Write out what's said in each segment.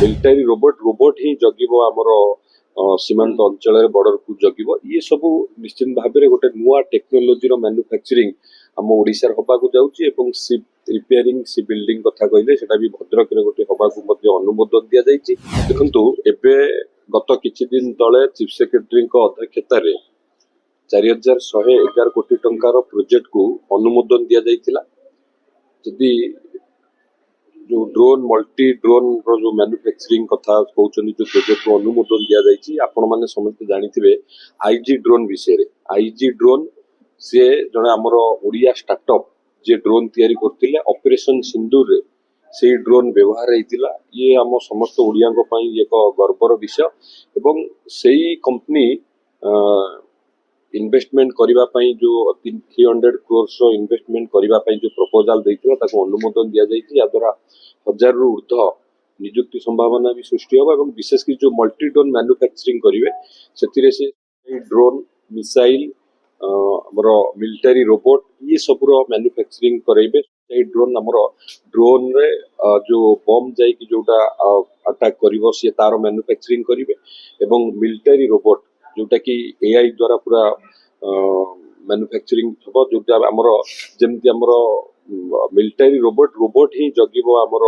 Military robot ही जगिब आमर सीमांत अंचल बॉर्डर को जगिब ये सब निश्चित भाव में गोटे नुआ टेक्नोलोजी मैन्युफैक्चरिंग आम ओडिशा हवा जाऊँगी सिप रिपेयरिंग सी बिल्डिंग कथा कहले सेटा भी भद्रक रे गोटे हवा अनुमोदन दि जाइए। देखु एबे गत किछि दिन तले चीफ सेक्रेटरी अध्यक्षता 4111 कोटी टंकार प्रोजेक्ट को अनुमोदन दि जाइतिला। जदि जो ड्रोन मल्टी ड्रोन रो जो मैन्युफैक्चरिंग कथा कहउछनी जो प्रोजेक्ट को अनुमोदन दि जाइछि आपण माने समस्त जानिथिबे आईजी ड्रोन विषय रे। आईजी ड्रोन से जने हमर ओडिया स्टार्टअप जे ड्रोन तैयारी करथिले ऑपरेशन सिंदूर रे से ड्रोन व्यवहार हेतिला। ये हम समस्त ओडिया को पई एक गर्वर विषय एवं सेही कंपनी इन्वेस्टमेंट करिबा पई जो 300 करोड़ इन्वेस्टमेंट करिबा पई जो प्रपोजल देइथिला ताको अनुमोदन दिया जाइछि। या द्वारा 1000 रु ऊर्ध्व नियुक्ति संभावना भी सृष्टि होबा एवं विशेष कि जो मल्टी ड्रोन मैन्युफैक्चरिंग करिवे सेतिरे से ड्रोन मिसाइल हमर मिलिटारी रोबोट ये सब रो मैन्युफैक्चरिंग करैबे। ए ड्रोन हमर ड्रोन रे जो बम जाई कि जोटा अटैक करिवो से तार मैन्युफैक्चरिंग करिवे एवं मिलिटारी रोबोट जोटा कि एआई द्वारा पूरा मैन्युफैक्चरिंग हबो जोटा हमर जेमति हमर मिलिटारी रोबोट ही जगिबो हमर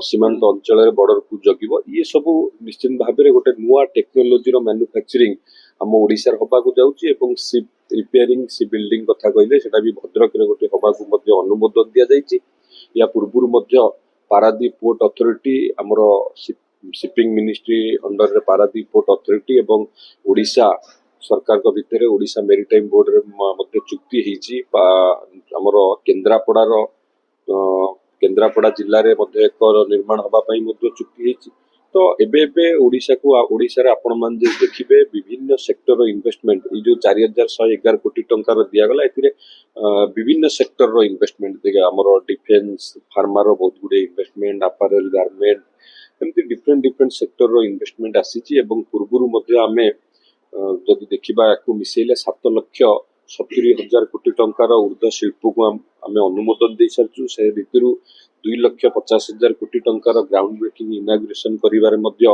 सीमांत अंचल बॉर्डर को जगिबो। ये सब निश्चित भाव में गोटे नुआ टेक्नोलोजी मैन्युफैक्चरिंग आम ओडिशा हवा जाऊँगी सिप रिपेयरिंग सी बिल्डिंग कथा कहले सेटा भी भद्रक रे गोटे हवा अनुमोदन दि जाइए। या पूर्व पारादीप पोर्ट अथॉरिटी हमर शिपिंग मिनिस्ट्री अंडर रे पारादीप पोर्ट अथॉरिटी एवं ओडिशा सरकार को भितर ओडिशा मेरीटाइम बोर्ड रे मध्य चुक्ति हेची। हमर केन्द्रापड़ा जिल्ला रे मध्य एक निर्माण हवा पई मध्य चुक्ति हेची। तो एबे ओडिशा को ओडिशा रे आपण मान जे देखिबे विभिन्न सेक्टर रो इन्वेस्टमेंट ये जो 4111 कोटी टंकार दिया गला एथिरे विभिन्न सेक्टर रो इन्वेस्टमेंट देगा हमर डिफेंस फार्मा रो बहुत गुडे इन्वेस्टमेंट अपैरल गारमेंट एमती डिफरेंट सेक्टर रो इन्वेस्टमेंट आसीची। एवं पूर्वरु मध्य आमे जदि देखिबा याकू मिसेले 7,70,000 कोटी टंकार ऊर्ध्व शिल्प को आमे अनुमोदन दे सारचु। से भितरु 2,50,000 कोटी टंकार ग्राउंड ब्रेकिंग इनाग्रेशन करिवारे मध्य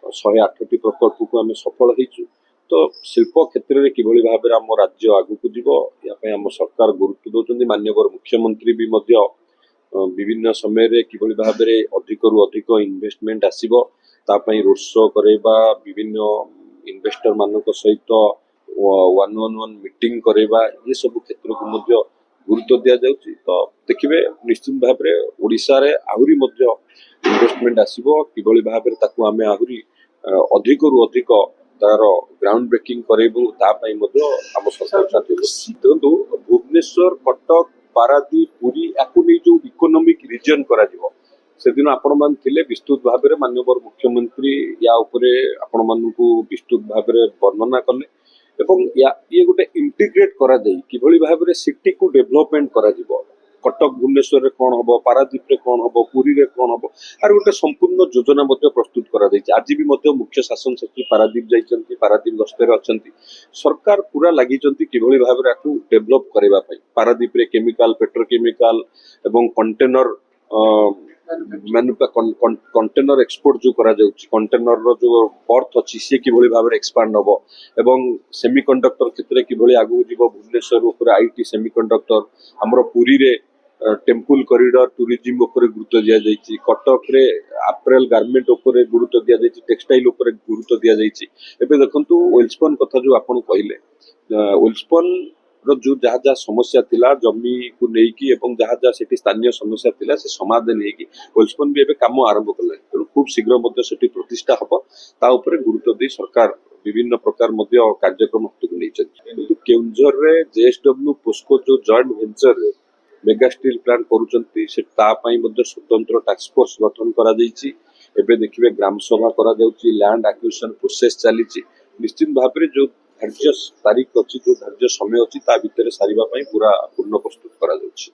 108टी प्रकल्प को आमे सफल हेचु। तो शिल्प क्षेत्र में किभली भाव में आम राज्य आगु को जीवो या पय आम सरकार गुरुत्व दौरान माननीय मुख्यमंत्री भी मध्य विभिन्न समय रे किभली भाव में अधिक रु अधिक इन्वेस्टमेंट आसीबो ता पई रोड शो करेबा विभिन्न इन्वेस्टर मानक सहित वन मीटिंग करेबा ये सब क्षेत्र को मध्य गुरुत्व दिया जाउची। तो देखिबे निश्चित भाव में ओडिशा रे आहुरी मध्य इन्वेस्टमेंट आसीबो किभली भाव में ताकू आमे आहुरी अधिक रु अधिक तार ग्राउंड ब्रेकिंग करेबु ता पई मध्य आम सरकार चाहते। देखंतु भुवनेश्वर कटक पारादीप पुरी याकू नहीं जो इकोनॉमिक रीजन करा जिवो से दिन आपण मान थिले विस्तृत भाव में माननीय मुख्यमंत्री या उपरे आपण मानकू विस्तृत भाव में वर्णना कले एवं या ये गोटे इंटीग्रेट करा जाई किभली भाव में सिटी को डेवलपमेंट करा जिवो। कटक भुवनेश्वर रे कोन हबो पारादीप रे कोन हबो पुरी रे कोन हबो आर गोटे संपूर्ण योजना मध्य प्रस्तुत करा जाई। आज भी मध्य मुख्य शासन सचिव पारादीप जाइचंती पारादीप गस्ते रे अछंती सरकार पूरा लागि चंती किभली भाव रे आकू डेवलप करेबा पई। पारादीप रे केमिकल पेट्रोकेमिकल एवं कंटेनर कंटेनर एक्सपोर्ट जो करा जाउची कंटेनर रो जो पर्थ अछि से किभली भाव रे एक्सपांड हबो एवं सेमीकंडक्टर क्षेत्र किभली आगु जीवो। भुवनेश्वर ऊपर आईटी सेमीकंडक्टर हमरो पुरी रे टेम्पल कॉरिडोर टूरिज्म ऊपर गुरुत्व दिया जाइछि। कटक रे अपैरल गारमेंट ऊपर गुरुत्व दिया जाइछि टेक्सटाइल ऊपर गुरुत्व दिया जाइछि। एबे देखंतु वेल्सपन कथा जो आपण कहिले वेल्सपन रो जो जहा समस्या थिला जमी को नेकी एवं जहा सेठी स्थानीय समस्या थिला से समाधान हेकी वेल्सपन भी एबे काम आरंभ कले तेणु खूब शीघ्र मध्य सेठी प्रतिष्ठा हबो ता ऊपर गुरुत्व दे सरकार विभिन्न प्रकार मध्य कार्यक्रम हाथ को नहीं। केउंझर रे जेएसडब्ल्यू पोस्को जो जॉइंट वेंचर रे मेगा स्टील प्लांट करूचंती से ता पई मध्य स्वतंत्र टास्क फोर्स गठन करा जाईची। एबे देखिबे ग्राम सभा करा जाउची लैंड एक्विजिशन प्रोसेस चलीची। निश्चित भाव में जो धार्य तारीख अच्छी जो धार्य समय अच्छी ता भितर सारिबा पई पूरा पूर्ण प्रस्तुत करा जाउची।